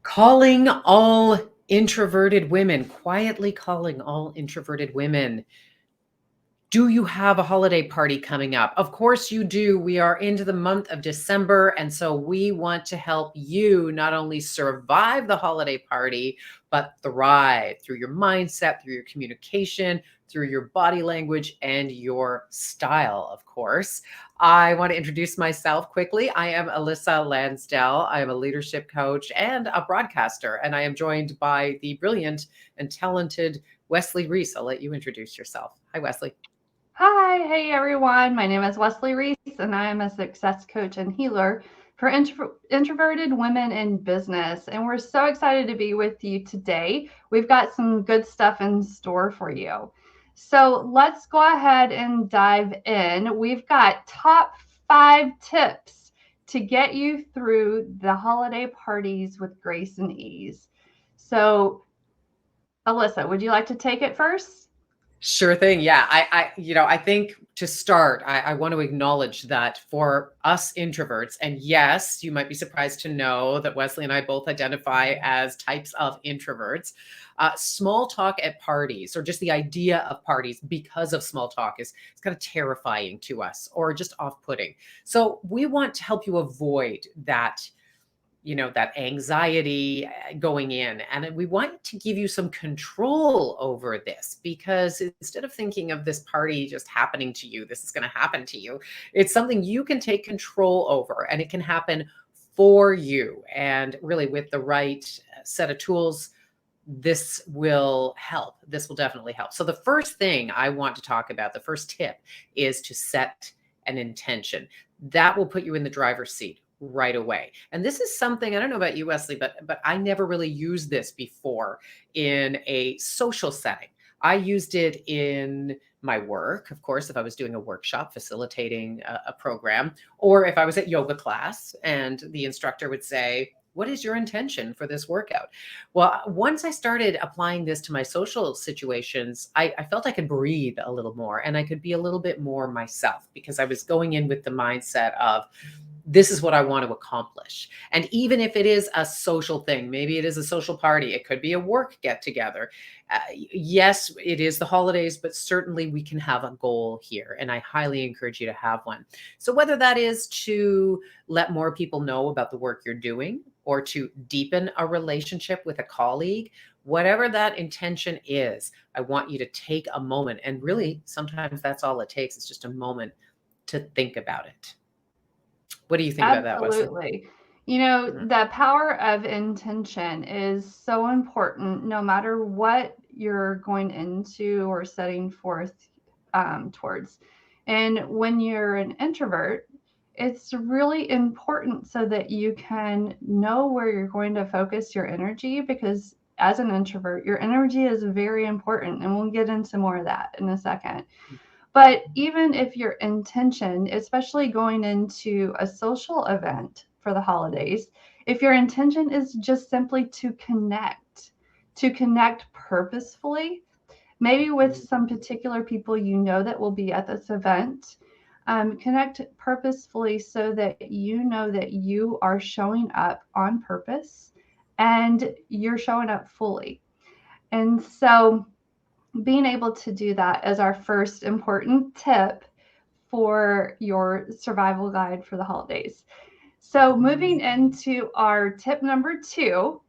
Calling all introverted women, quietly calling all introverted women. Do you have a holiday party coming up? Of course you do. We are into the month of December, and so we want to help you not only survive the holiday party, but thrive through your mindset, through your communication, through your body language, and your style, of course. I want to introduce myself quickly. I am Alyssa Lansdell. I am a leadership coach and a broadcaster, and I am joined by the brilliant and talented Wesley Reece. I'll let you introduce yourself. Hi, Wesley. Hi, hey everyone. My name is Wesley Reece, and I am a success coach and healer for introverted women in business. And we're so excited to be with you today. We've got some good stuff in store for you. So let's go ahead and dive in. We've got top 5 tips to get you through the holiday parties with grace and ease. So, Alyssa, would you like to take it first? Sure thing. Yeah. I think to start, I want to acknowledge that for us introverts, and yes, you might be surprised to know that Wesley and I both identify as types of introverts. Small talk at parties, or just the idea of parties because of small talk, is it's kind of terrifying to us or just off-putting. So we want to help you avoid that anxiety going in. And we want to give you some control over this, because instead of thinking of this party just happening to you, this is going to happen to you. It's something you can take control over, and it can happen for you. And really, with the right set of tools, this will help. This will definitely help. So the first thing I want to talk about, the first tip, is to set an intention. That will put you in the driver's seat right away. And this is something, I don't know about you, Wesley, but I never really used this before in a social setting. I used it in my work, of course, if I was doing a workshop facilitating a program, or if I was at yoga class and the instructor would say, "What is your intention for this workout?" Well, once I started applying this to my social situations, I felt I could breathe a little more, and I could be a little bit more myself, because I was going in with the mindset of, this is what I want to accomplish. And even if it is a social thing, maybe it is a social party, it could be a work get together. Yes, it is the holidays, but certainly we can have a goal here. And I highly encourage you to have one. So whether that is to let more people know about the work you're doing, or to deepen a relationship with a colleague, whatever that intention is, I want you to take a moment. And really, sometimes that's all it takes. It's just a moment to think about it. What do you think about that, Wesley? Absolutely. Mhm. The power of intention is so important no matter what you're going into or setting forth towards. And when you're an introvert, it's really important so that you can know where you're going to focus your energy, because as an introvert, your energy is very important. And we'll get into more of that in a second. But even if your intention, especially going into a social event for the holidays, if your intention is just simply to connect purposefully, maybe with Mhm. some particular people you know that will be at this event, connect purposefully so that you know that you are showing up on purpose and you're showing up fully. And so, being able to do that is our first important tip for your survival guide for the holidays. So, moving into our tip number 2,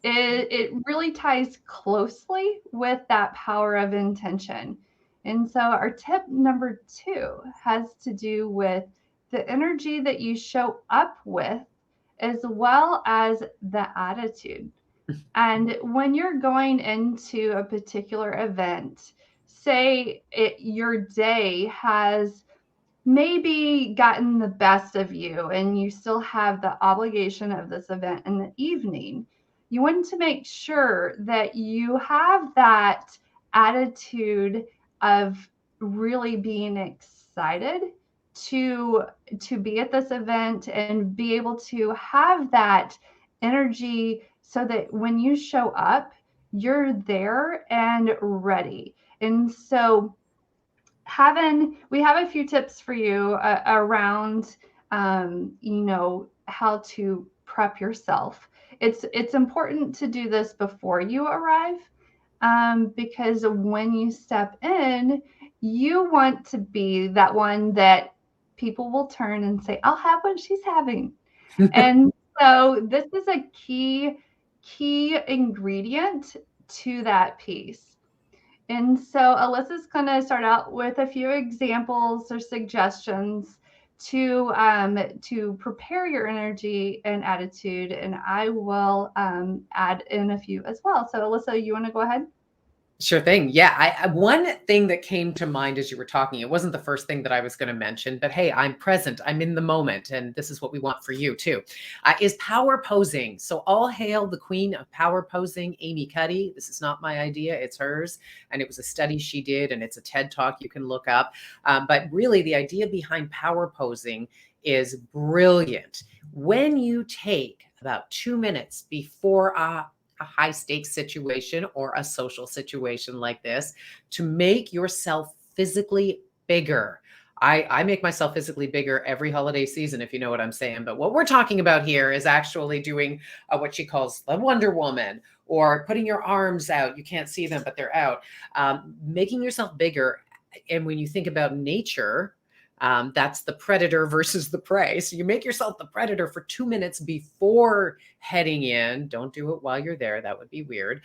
it really ties closely with that power of intention. And so, our tip number 2 has to do with the energy that you show up with, as well as the attitude. And when you're going into a particular event, say your day has maybe gotten the best of you and you still have the obligation of this event in the evening, you want to make sure that you have that attitude of really being excited to to be at this event and be able to have that energy so that when you show up, you're there and ready. And so having we have a few tips for you around how to prep yourself. It's important to do this before you arrive, because when you step in, you want to be that one that people will turn and say, "I'll have what she's having." And so this is a key ingredient to that piece. And so Alyssa's going to start out with a few examples or suggestions to prepare your energy and attitude, and I will add in a few as well. So Alyssa, you want to go ahead? Sure thing. Yeah. One thing that came to mind as you were talking, it wasn't the first thing that I was going to mention, but hey, I'm present. I'm in the moment. And this is what we want for you too, is power posing. So all hail the queen of power posing, Amy Cuddy. This is not my idea. It's hers. And it was a study she did, and it's a TED talk you can look up. But really the idea behind power posing is brilliant. When you take about 2 minutes before a high stakes situation or a social situation like this to make yourself physically bigger. I make myself physically bigger every holiday season, if you know what I'm saying. But what we're talking about here is actually doing what she calls the Wonder Woman, or putting your arms out. You can't see them, but they're out. Making yourself bigger. And when you think about nature, that's the predator versus the prey. So you make yourself the predator for 2 minutes before heading in. Don't do it while you're there. That would be weird.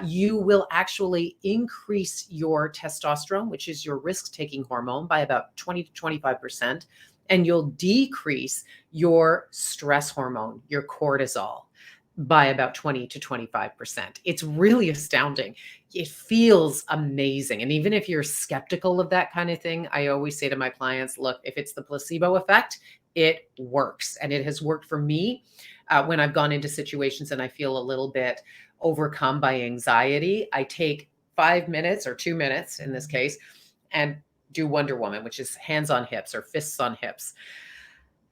You will actually increase your testosterone, which is your risk-taking hormone, by about 20 to 25%. And you'll decrease your stress hormone, your cortisol, by about 20 to 25%. It's really astounding. It feels amazing. And even if you're skeptical of that kind of thing, I always say to my clients, look, if it's the placebo effect, it works. And it has worked for me when I've gone into situations and I feel a little bit overcome by anxiety. I take 5 minutes, or 2 minutes in this case, and do Wonder Woman, which is hands on hips or fists on hips.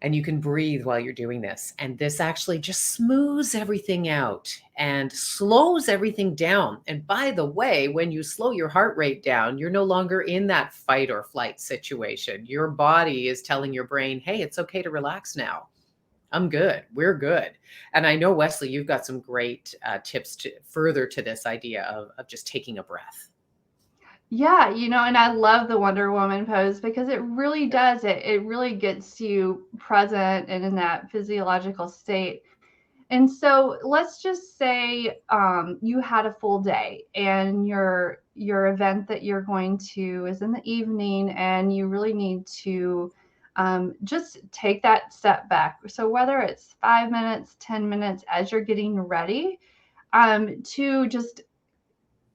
And you can breathe while you're doing this. And this actually just smooths everything out and slows everything down. And by the way, when you slow your heart rate down, you're no longer in that fight or flight situation. Your body is telling your brain, hey, it's okay to relax now. I'm good. We're good. And I know, Wesley, you've got some great tips to further to this idea of just taking a breath. Yeah, and I love the Wonder Woman pose because it really does. It really gets you present and in that physiological state. And so let's just say you had a full day, and your event that you're going to is in the evening, and you really need to just take that step back. So whether it's 5 minutes, 10 minutes as you're getting ready, to just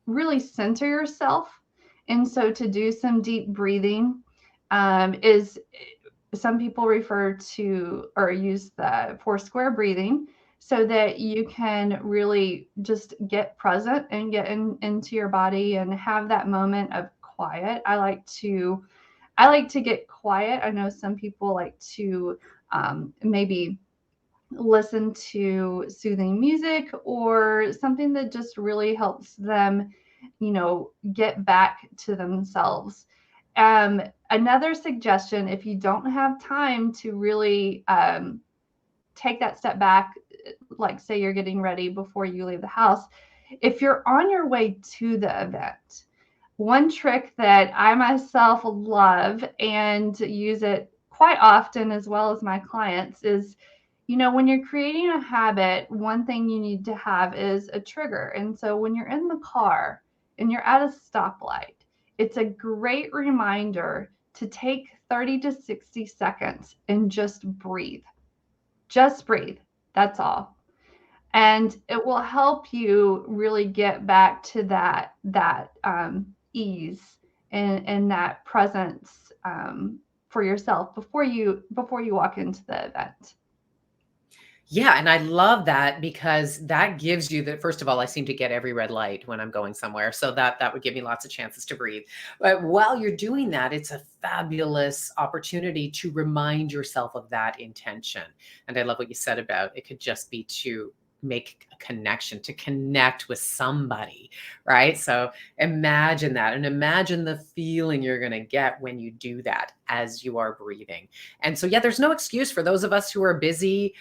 really center yourself. And so to do some deep breathing is, some people refer to or use the 4 square breathing, so that you can really just get present and get into your body and have that moment of quiet. I like to get quiet. I know some people like to maybe listen to soothing music or something that just really helps them, get back to themselves. Another suggestion, if you don't have time to really take that step back, like say you're getting ready before you leave the house, if you're on your way to the event, one trick that I myself love and use it quite often as well as my clients is, when you're creating a habit, one thing you need to have is a trigger. And so when you're in the car and you're at a stoplight, it's a great reminder to take 30 to 60 seconds and just breathe. Just breathe. That's all. And it will help you really get back to that ease and that presence for yourself before you walk into the event. Yeah, and I love that because that gives you the first of all, I seem to get every red light when I'm going somewhere. So that would give me lots of chances to breathe. But while you're doing that, it's a fabulous opportunity to remind yourself of that intention. And I love what you said about it could just be to make a connection, to connect with somebody, right? So imagine that and imagine the feeling you're going to get when you do that as you are breathing. And so, yeah, there's no excuse for those of us who are busy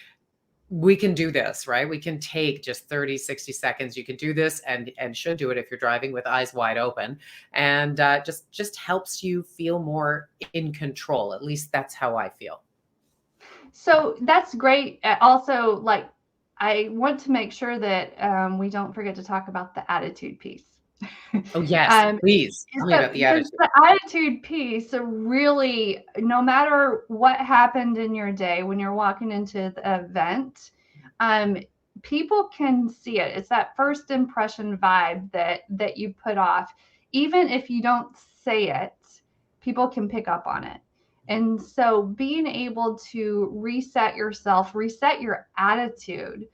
we can do this, right? We can take just 30, 60 seconds. You can do this and should do it if you're driving with eyes wide open. And just helps you feel more in control. At least that's how I feel. So that's great. Also, like, I want to make sure that we don't forget to talk about the attitude piece. Oh, yes. um, Please tell me so, about the because attitude. the attitude piece really, no matter what happened in your day when you're walking into the event, um, people can see it. It's that first impression vibe that you put off. Even if you don't say it, people can pick up on it. And so being able to reset yourself, reset your attitude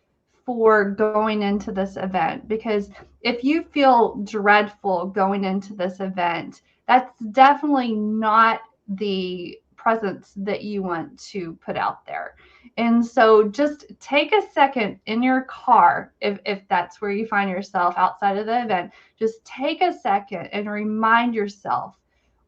for going into this event, because if you feel dreadful going into this event, that's definitely not the presence that you want to put out there. And so just take a second in your car, if that's where you find yourself outside of the event, just take a second and remind yourself,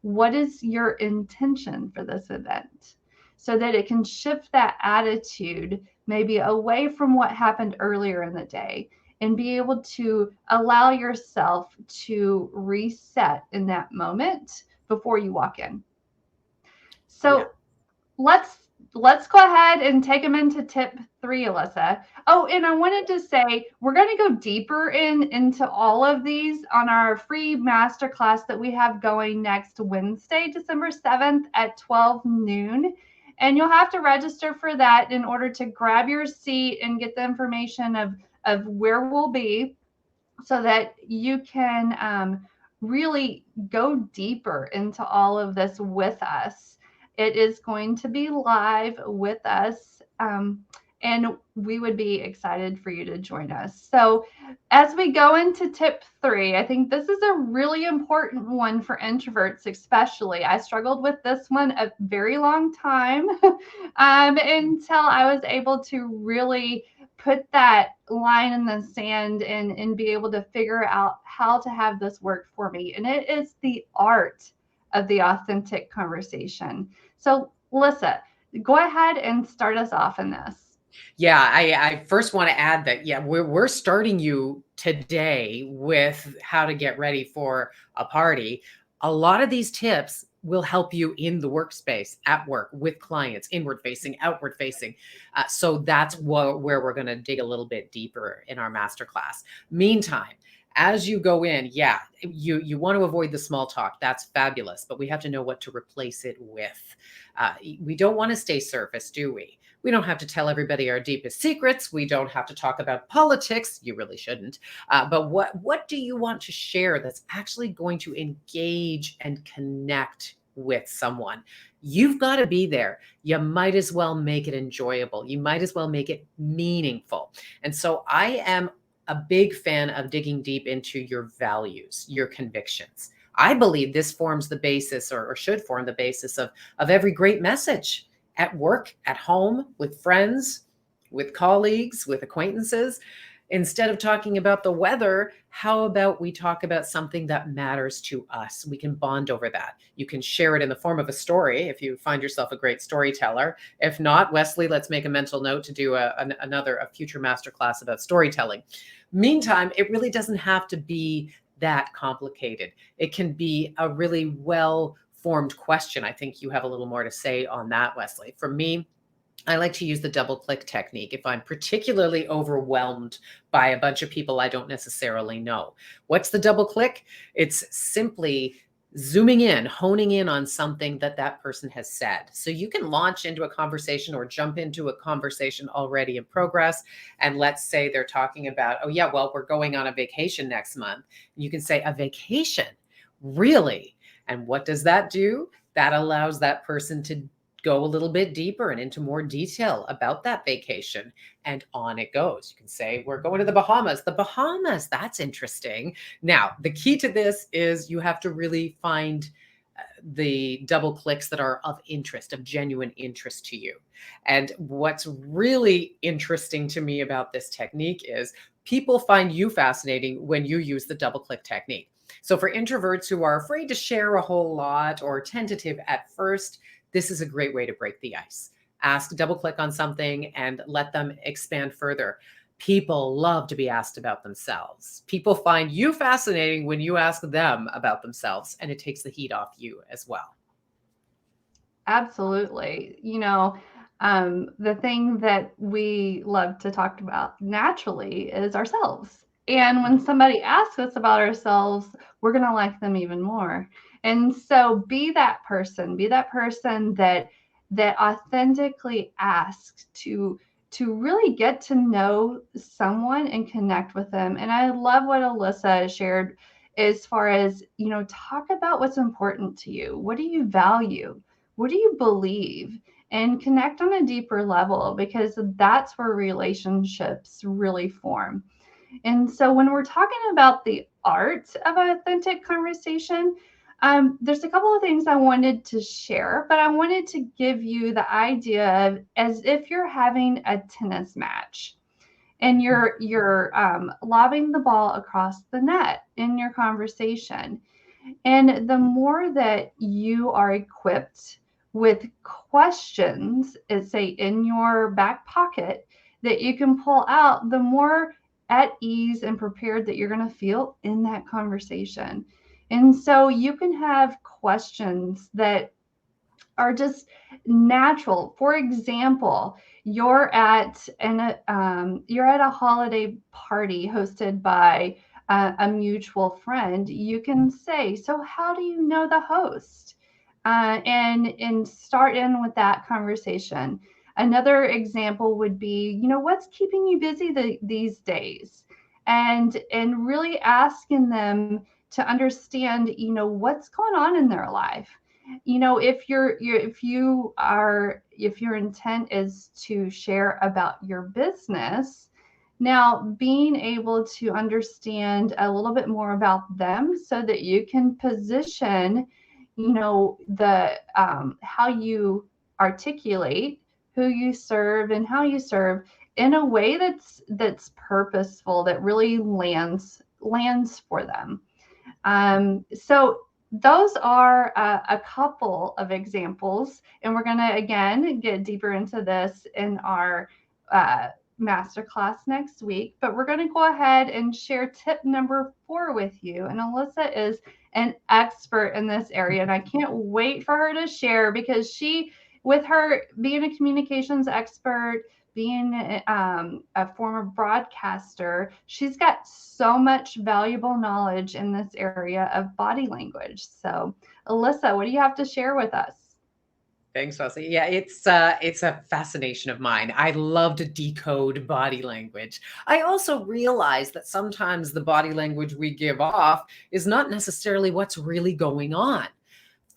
what is your intention for this event? So that it can shift that attitude maybe away from what happened earlier in the day and be able to allow yourself to reset in that moment before you walk in. Yeah. So let's go ahead and take them into tip 3, Alyssa. Oh, and I wanted to say we're going to go deeper into all of these on our free masterclass that we have going next Wednesday, December 7th at 12 noon. And you'll have to register for that in order to grab your seat and get the information of where we'll be, so that you can really go deeper into all of this with us. It is going to be live with us, and we would be excited for you to join us. So, as we go into tip 3, I think this is a really important one for introverts, especially. I struggled with this one a very long time until I was able to really put that line in the sand and be able to figure out how to have this work for me. And it is the art of the authentic conversation. So, Melissa, go ahead and start us off in this. Yeah, I first want to add that, yeah, we're starting you today with how to get ready for a party. A lot of these tips will help you in the workspace, at work, with clients, inward facing, outward facing. So that's where we're going to dig a little bit deeper in our masterclass. Meantime, as you go in, yeah, you want to avoid the small talk. That's fabulous, but we have to know what to replace it with. We don't want to stay surface, do we? We don't have to tell everybody our deepest secrets. We don't have to talk about politics. You really shouldn't. But what do you want to share that's actually going to engage and connect with someone? You've got to be there. You might as well make it enjoyable. You might as well make it meaningful. And so I am a big fan of digging deep into your values, your convictions. I believe this forms the basis, or should form the basis of every great message at work, at home, with friends, with colleagues, with acquaintances. Instead of talking about the weather, how about we talk about something that matters to us? We can bond over that. You can share it in the form of a story if you find yourself a great storyteller. If not, Wesley, let's make a mental note to do a future masterclass about storytelling. Meantime, it really doesn't have to be that complicated. It can be a really well formed question. I think you have a little more to say on that, Wesley. For me, I like to use the double click technique if I'm particularly overwhelmed by a bunch of people I don't necessarily know. What's the double click? It's simply zooming in, honing in on something that person has said. So you can launch into a conversation or jump into a conversation already in progress. And let's say they're talking about, oh, yeah, well, we're going on a vacation next month. You can say, a vacation? Really? And what does that do? That allows that person to go a little bit deeper and into more detail about that vacation, and on it goes. You can say, we're going to the Bahamas. The Bahamas, that's interesting. Now, the key to this is you have to really find the double clicks that are of interest, of genuine interest to you. And what's really interesting to me about this technique is people find you fascinating when you use the double click technique. So for introverts who are afraid to share a whole lot or tentative at first, this is a great way to break the ice. ask, double click on something and let them expand further. People love to be asked about themselves. People find you fascinating when you ask them about themselves, and it takes the heat off you as well. Absolutely. The thing that we love to talk about naturally is ourselves. And when somebody asks us about ourselves, we're going to like them even more. And so be that person that authentically asks to really get to know someone and connect with them. And I love what Alyssa shared as far as, talk about what's important to you. What do you value? What do you believe? And connect on a deeper level, because that's where relationships really form. And so when we're talking about the art of authentic conversation, there's a couple of things I wanted to share, but I wanted to give you the idea of as if you're having a tennis match and you're lobbing the ball across the net in your conversation. And the more that you are equipped with questions, say in your back pocket, that you can pull out, the more at ease and prepared that you're going to feel in that conversation. And so you can have questions that are just natural. For example, you're at a holiday party hosted by a mutual friend. You can say, "So, how do you know the host?" And start in with that conversation. Another example would be, what's keeping you busy these days, and really asking them to understand, what's going on in their life. If your intent is to share about your business, now being able to understand a little bit more about them so that you can position, the how you articulate who you serve and how you serve in a way that's purposeful, that really lands for them. So those are a couple of examples, and we're going to again get deeper into this in our masterclass next week. But we're going to go ahead and share tip number 4 with you. And Alyssa is an expert in this area, and I can't wait for her to share, because with her being a communications expert, being a former broadcaster, she's got so much valuable knowledge in this area of body language. So, Alyssa, what do you have to share with us? Thanks, Wesley. Yeah, it's a fascination of mine. I love to decode body language. I also realize that sometimes the body language we give off is not necessarily what's really going on.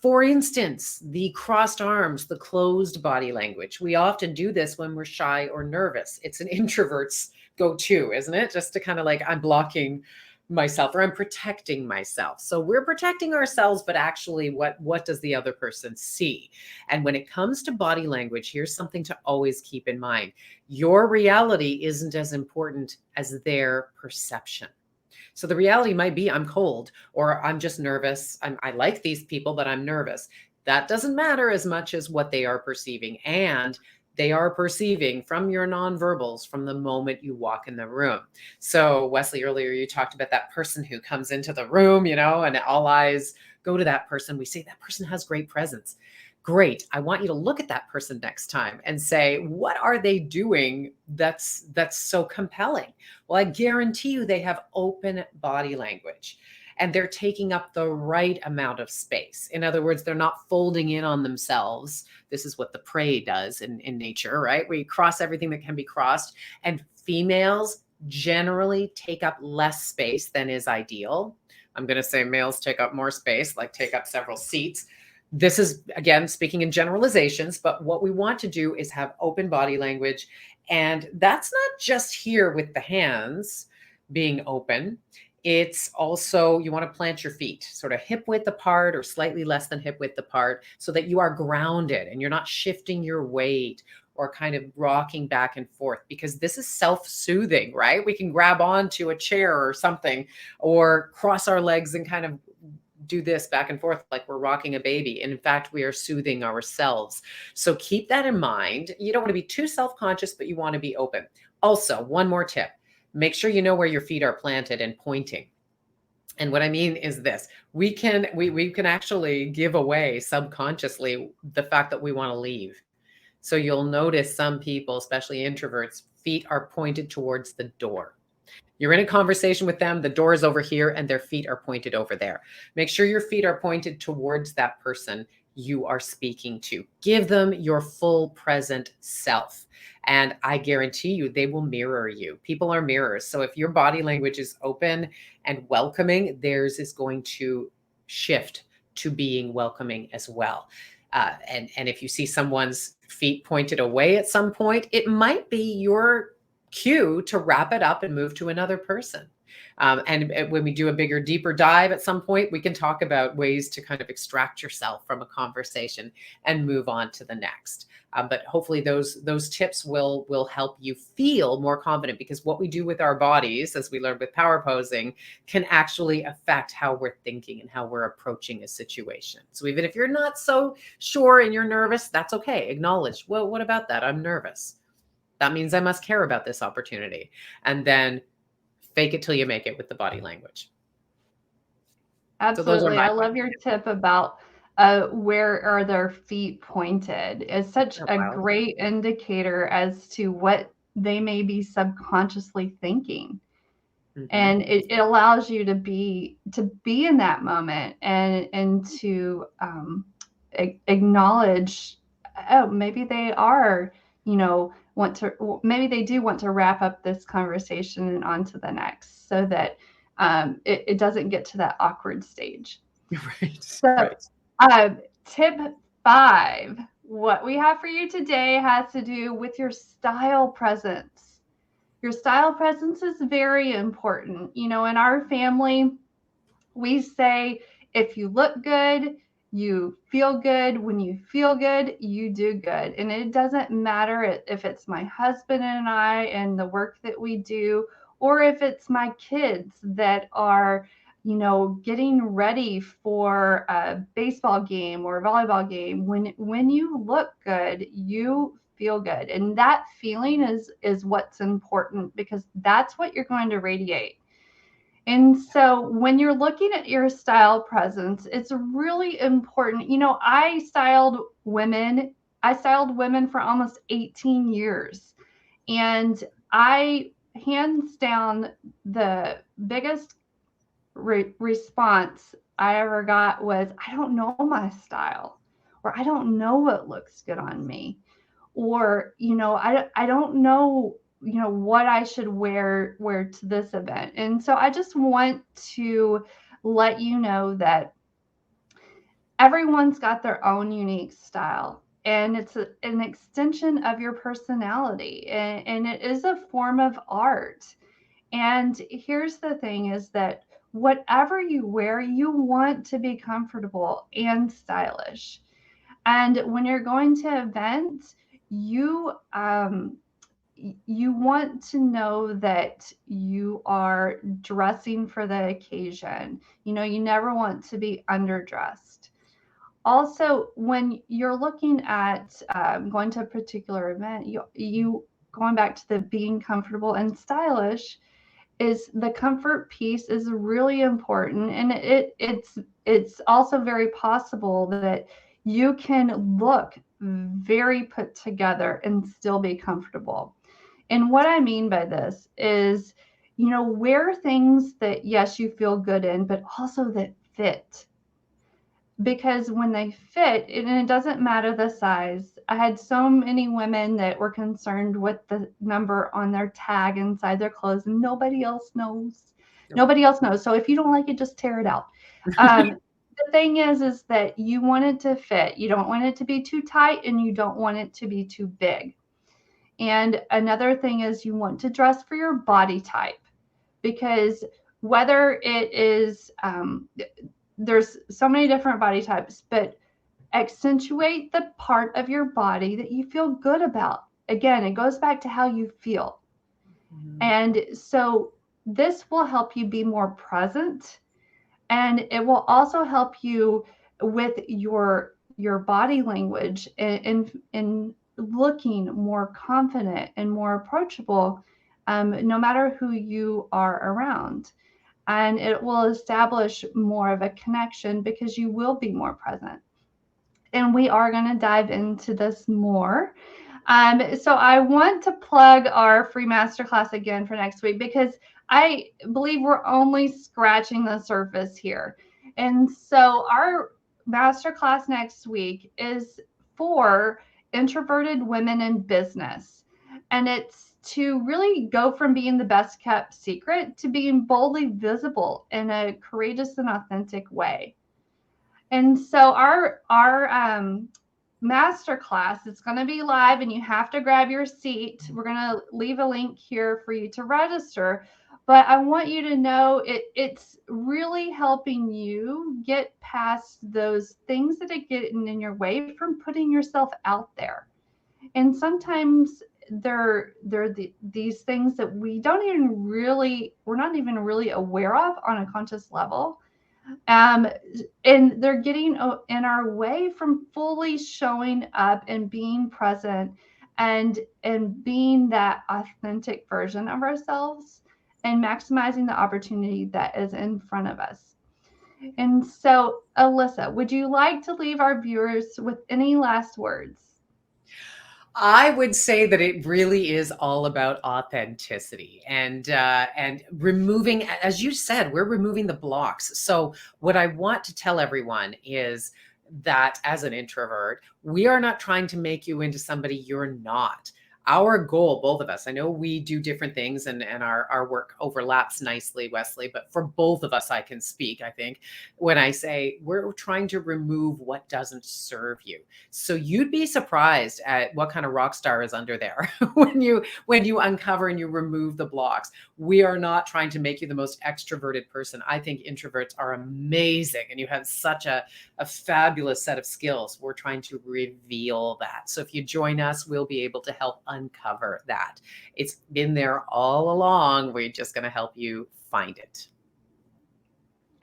For instance, the crossed arms, the closed body language. We often do this when we're shy or nervous. It's an introvert's go-to, isn't it? Just to kind of like, I'm blocking myself or I'm protecting myself. So we're protecting ourselves, but actually what does the other person see? And when it comes to body language, here's something to always keep in mind. Your reality isn't as important as their perception. So the reality might be I'm cold, or I'm just nervous. I like these people, but I'm nervous. That doesn't matter as much as what they are perceiving. And they are perceiving from your nonverbals from the moment you walk in the room. So Wesley, earlier you talked about that person who comes into the room, and all eyes go to that person. We say that person has great presence. Great. I want you to look at that person next time and say, what are they doing that's so compelling? Well, I guarantee you they have open body language and they're taking up the right amount of space. In other words, they're not folding in on themselves. This is what the prey does in nature, right? We cross everything that can be crossed. And females generally take up less space than is ideal. I'm going to say males take up more space, like take up several seats. This is, again, speaking in generalizations, but what we want to do is have open body language. And that's not just here with the hands being open. It's also, you want to plant your feet sort of hip width apart or slightly less than hip width apart so that you are grounded and you're not shifting your weight or kind of rocking back and forth, because this is self-soothing, right? We can grab onto a chair or something or cross our legs and kind of do this back and forth like we're rocking a baby. In fact, we are soothing ourselves. So keep that in mind. You don't want to be too self-conscious, but you want to be open. Also, one more tip. Make sure you know where your feet are planted and pointing. And what I mean is this, we can actually give away subconsciously the fact that we want to leave. So you'll notice some people, especially introverts, feet are pointed towards the door. You're in a conversation with them, the door is over here and their feet are pointed over there. Make sure your feet are pointed towards that person you are speaking to. Give them your full present self. And I guarantee you, they will mirror you. People are mirrors. So if your body language is open and welcoming, theirs is going to shift to being welcoming as well. And if you see someone's feet pointed away at some point, it might be your cue to wrap it up and move to another person. And when we do a bigger, deeper dive at some point, we can talk about ways to kind of extract yourself from a conversation and move on to the next. But hopefully those tips will help you feel more confident, because what we do with our bodies, as we learned with power posing, can actually affect how we're thinking and how we're approaching a situation. So even if you're not so sure and you're nervous, that's okay. Acknowledge, well, what about that? I'm nervous. That means I must care about this opportunity. And then fake it till you make it with the body language. Absolutely. So those are my I love your tip about where are their feet pointed. It's such Oh, a wow. great indicator as to what they may be subconsciously thinking. Mm-hmm. And it allows you to be in that moment and to acknowledge, oh, maybe they are, maybe they do want to wrap up this conversation and on to the next, so that it doesn't get to that awkward stage. Right. So, Right. tip 5, what we have for you today has to do with your style presence. Your style presence is very important. In our family, we say if you look good, you feel good. When you feel good, you do good. And it doesn't matter if it's my husband and I and the work that we do, or if it's my kids that are, getting ready for a baseball game or a volleyball game. When you look good, you feel good. And that feeling is what's important, because that's what you're going to radiate. And so when you're looking at your style presence, it's really important. I styled women for almost 18 years. And I, hands down, the biggest response I ever got was, I don't know my style, or I don't know what looks good on me, or I don't know what I should wear to this event. And so I just want to let you know that everyone's got their own unique style, and it's an extension of your personality, and it is a form of art. And here's the thing, is that whatever you wear, you want to be comfortable and stylish. And when you're going to events, you want to know that you are dressing for the occasion. You never want to be underdressed. Also, when you're looking at going to a particular event, you going back to the being comfortable and stylish, is the comfort piece is really important. And it's also very possible that you can look very put together and still be comfortable. And what I mean by this is, wear things that, yes, you feel good in, but also that fit. Because when they fit, and it doesn't matter the size. I had so many women that were concerned with the number on their tag inside their clothes, and nobody else knows. Nope. Nobody else knows. So if you don't like it, just tear it out. The thing is that you want it to fit. You don't want it to be too tight, and you don't want it to be too big. And another thing is, you want to dress for your body type, because whether it is, there's so many different body types, but accentuate the part of your body that you feel good about. Again, it goes back to how you feel. Mhm. And so this will help you be more present. And it will also help you with your body language in looking more confident and more approachable, no matter who you are around. And it will establish more of a connection because you will be more present. And we are going to dive into this more. So I want to plug our free masterclass again for next week because I believe we're only scratching the surface here. And so our masterclass next week is for introverted women in business. And it's to really go from being the best kept secret to being boldly visible in a courageous and authentic way. And so our master class is going to be live, and you have to grab your seat. We're going to leave a link here for you to register. But I want you to know it's really helping you get past those things that are getting in your way from putting yourself out there. And sometimes they're these things that we're not even really aware of on a conscious level, um, and they're getting in our way from fully showing up and being present and being that authentic version of ourselves and maximizing the opportunity that is in front of us. And so, Alyssa, would you like to leave our viewers with any last words? I would say that it really is all about authenticity and removing, as you said, we're removing the blocks. So what I want to tell everyone is that as an introvert, we are not trying to make you into somebody you're not. Our goal, both of us, I know we do different things and our work overlaps nicely, Wesley, but for both of us, I can speak, I think, when I say we're trying to remove what doesn't serve you. So you'd be surprised at what kind of rock star is under there when you uncover and you remove the blocks. We are not trying to make you the most extroverted person. I think introverts are amazing and you have such a fabulous set of skills. We're trying to reveal that. So if you join us, we'll be able to help uncover that. It's been there all along. We're just going to help you find it.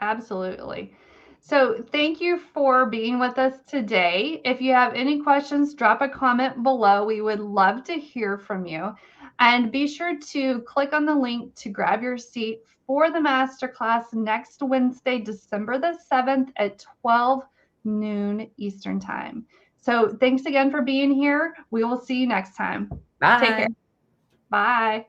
Absolutely. So thank you for being with us today. If you have any questions, drop a comment below. We would love to hear from you. And be sure to click on the link to grab your seat for the masterclass next Wednesday, December the 7th at 12 noon Eastern Time. So thanks again for being here. We will see you next time. Take care. Bye. Bye.